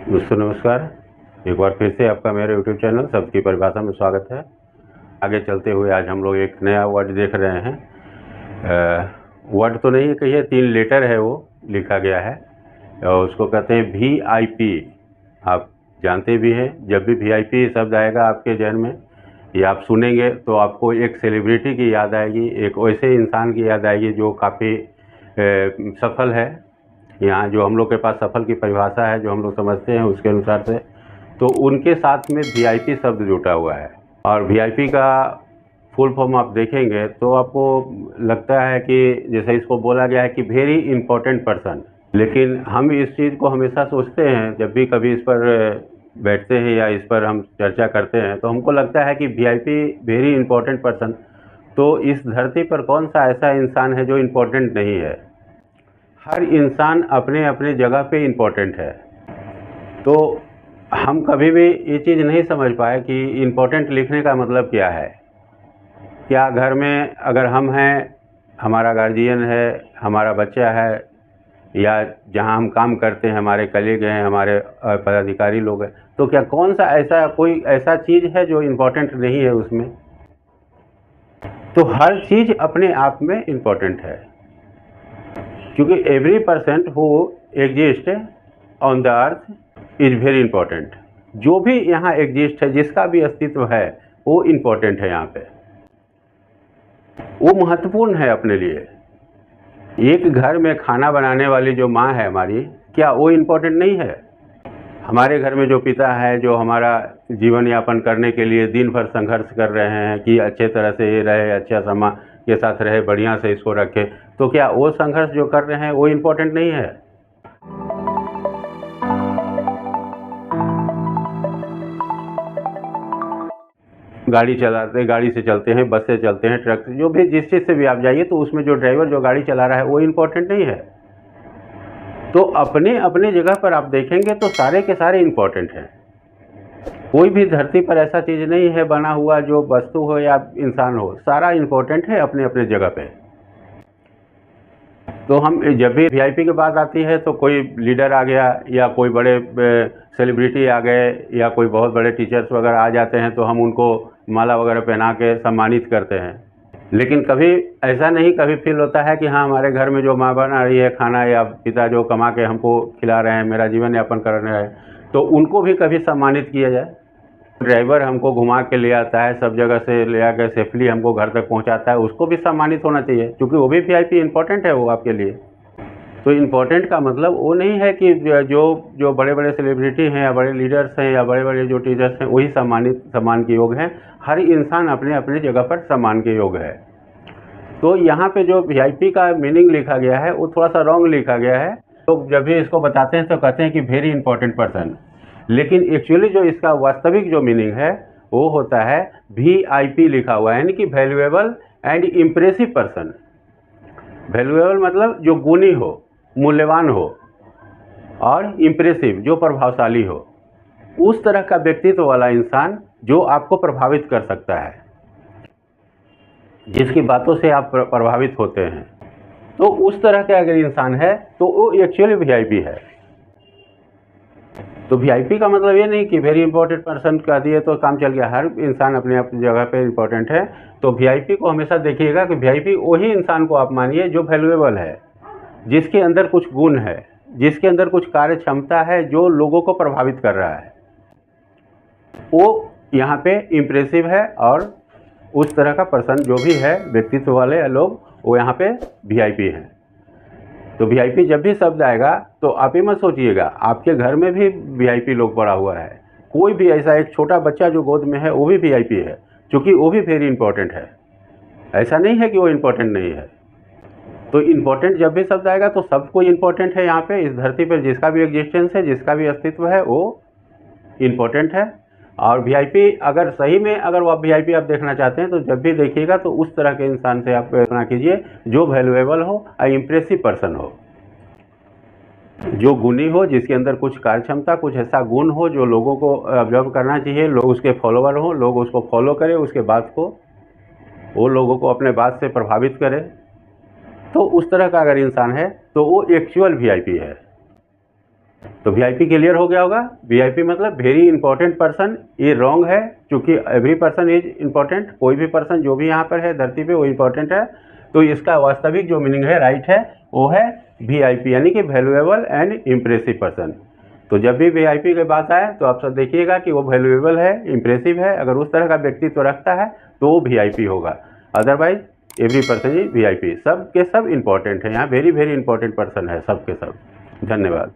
दोस्तों नमस्कार। एक बार फिर से आपका मेरे यूट्यूब चैनल सबकी परिभाषा में स्वागत है। आगे चलते हुए आज हम लोग एक नया वर्ड देख रहे हैं। वर्ड तो नहीं कहिए, 3 लेटर है वो लिखा गया है और उसको कहते हैं VIP। आप जानते भी हैं, जब भी VIP शब्द आएगा आपके जहन में या आप सुनेंगे तो आपको एक सेलिब्रिटी की याद आएगी, एक वैसे इंसान की याद आएगी जो काफ़ी सफल है। यहाँ जो हम लोग के पास सफल की परिभाषा है जो हम लोग समझते हैं उसके अनुसार से, तो उनके साथ में VIP शब्द जुटा हुआ है। और VIP का फुल फॉर्म आप देखेंगे तो आपको लगता है कि जैसे इसको बोला गया है कि वेरी इंपॉर्टेंट पर्सन, लेकिन हम इस चीज़ को हमेशा सोचते हैं जब भी कभी इस पर बैठते हैं या इस पर हम चर्चा करते हैं तो हमको लगता है कि VIP वेरी इंपॉर्टेंट पर्सन, तो इस धरती पर कौन सा ऐसा इंसान है जो इम्पोर्टेंट नहीं है। हर इंसान अपने अपने जगह पे इम्पोर्टेंट है। तो हम कभी भी ये चीज़ नहीं समझ पाए कि इम्पोर्टेंट लिखने का मतलब क्या है। क्या घर में अगर हम हैं, हमारा गार्जियन है, हमारा बच्चा है, या जहाँ हम काम करते हैं हमारे कलीग हैं, हमारे पदाधिकारी लोग हैं, तो क्या कौन सा ऐसा कोई ऐसा चीज़ है जो इम्पोर्टेंट नहीं है उसमें? तो हर चीज़ अपने आप में इम्पोर्टेंट है, क्योंकि every person who exist on the earth is very important. जो भी यहाँ एग्जिस्ट है, जिसका भी अस्तित्व है, वो इम्पोर्टेंट है। यहाँ पे वो महत्वपूर्ण है अपने लिए। एक घर में खाना बनाने वाली जो माँ है हमारी, क्या वो इम्पोर्टेंट नहीं है? हमारे घर में जो पिता है, जो हमारा जीवन यापन करने के लिए दिन भर संघर्ष कर रहे हैं कि अच्छे तरह से ये रहे, अच्छा समाज के साथ रहे, बढ़िया से इसको रखे, तो क्या वो संघर्ष जो कर रहे हैं वो इम्पोर्टेंट नहीं है? गाड़ी चलाते, गाड़ी से चलते हैं, बस से चलते हैं, ट्रक से, जो भी जिस चीज़ से भी आप जाइए, तो उसमें जो ड्राइवर जो गाड़ी चला रहा है वो इम्पोर्टेंट नहीं है। तो अपने अपने जगह पर आप देखेंगे तो सारे के सारे इम्पोर्टेंट हैं। कोई भी धरती पर ऐसा चीज़ नहीं है बना हुआ, जो वस्तु हो या इंसान हो, सारा इम्पोर्टेंट है अपने अपने जगह पे। तो हम जब भी VIP की बात आती है तो कोई लीडर आ गया या कोई बड़े सेलिब्रिटी आ गए या कोई बहुत बड़े टीचर्स वगैरह आ जाते हैं तो हम उनको माला वगैरह पहना के सम्मानित करते हैं। लेकिन कभी ऐसा नहीं कभी फील होता है कि हाँ, हमारे घर में जो माँ बना रही है खाना या पिता जो कमा के हमको खिला रहे हैं, मेरा जीवन यापन कर रहे हैं, तो उनको भी कभी सम्मानित किया जाए। ड्राइवर हमको घुमा के ले आता है, सब जगह से ले आकर सेफली हमको घर तक पहुंचाता है, उसको भी सम्मानित होना चाहिए, क्योंकि वो भी VIP इंपॉर्टेंट है वो आपके लिए। तो इम्पोर्टेंट का मतलब वो नहीं है कि जो बड़े बड़े सेलिब्रिटी हैं या बड़े लीडर्स हैं या बड़े बड़े जो टीचर्स हैं वही सम्मान के योग्य हैं। हर इंसान अपने अपने जगह पर सम्मान के योग्य है। तो यहाँ पे जो VIP का मीनिंग लिखा गया है वो थोड़ा सा रॉन्ग लिखा गया है। तो जब भी इसको बताते हैं तो कहते हैं कि वेरी इंपॉर्टेंट पर्सन, लेकिन एक्चुअली जो इसका वास्तविक जो मीनिंग है वो होता है VIP लिखा हुआ है, यानी कि valuable and impressive person. Valuable मतलब जो गुणी हो, मूल्यवान हो, और इम्प्रेसिव जो प्रभावशाली हो, उस तरह का व्यक्तित्व वाला इंसान जो आपको प्रभावित कर सकता है, जिसकी बातों से आप प्रभावित होते हैं। तो उस तरह का अगर इंसान है तो वो एक्चुअली VIP है। तो VIP का मतलब ये नहीं कि वेरी इंपॉर्टेंट पर्सन कह दिए तो काम चल गया। हर इंसान अपने अपनी जगह पे इंपॉर्टेंट है। तो VIP को हमेशा देखिएगा कि VIP वही इंसान को आप मानिए जो वैल्यूएबल है, जिसके अंदर कुछ गुण है, जिसके अंदर कुछ कार्य क्षमता है, जो लोगों को प्रभावित कर रहा है, वो यहाँ पे इम्प्रेसिव है। और उस तरह का पर्सन जो भी है, व्यक्तित्व वाले लोग, वो यहाँ पे VIP हैं। तो VIP जब भी शब्द आएगा तो आप ही मत सोचिएगा, आपके घर में भी VIP लोग पड़ा हुआ है। कोई भी ऐसा एक छोटा बच्चा जो गोद में है वो भी VIP है, क्योंकि वो भी वेरी इंपॉर्टेंट है। ऐसा नहीं है कि वो इम्पोर्टेंट नहीं है। तो इम्पोर्टेंट जब भी शब्द आएगा तो सब कोई इम्पोर्टेंट है। यहाँ पे इस धरती पर जिसका भी एग्जिस्टेंस है, जिसका भी अस्तित्व है, वो इम्पोर्टेंट है। और VIP अगर सही में अगर वो आप VIP आप देखना चाहते हैं तो जब भी देखिएगा तो उस तरह के इंसान से आप कल्पना कीजिए जो वैल्यूएबल हो, इम्प्रेसिव पर्सन हो, जो गुणी हो, जिसके अंदर कुछ कार्य क्षमता, कुछ ऐसा गुण हो जो लोगों को ऑब्जर्व करना चाहिए, लोग उसके फॉलोवर हो, लोग उसको फॉलो करें, उसके बात को, वो लोगों को अपने बात से प्रभावित करे। तो उस तरह का अगर इंसान है तो वो एक्चुअल VIP है। तो वीआईपी क्लियर हो गया होगा। वीआईपी मतलब वेरी इंपॉर्टेंट पर्सन। ये रॉन्ग है, क्योंकि एवरी पर्सन इज इंपॉर्टेंट। कोई भी पर्सन जो भी यहाँ पर है धरती पे वो इंपॉर्टेंट है। तो इसका वास्तविक जो मीनिंग है, राइट है, वो है वीआईपी, यानी कि वैल्यूएबल एंड इम्प्रेसिव पर्सन। तो जब भी वीआईपी की बात आए तो आप सब देखिएगा कि वो वैल्यूएबल है, इम्प्रेसिव है। अगर उस तरह का व्यक्तित्व रखता है तो वो वीआईपी होगा। Otherwise every person is VIP. सब के सब इंपॉर्टेंट है, यहाँ वेरी वेरी इंपॉर्टेंट पर्सन है सब के सब। धन्यवाद।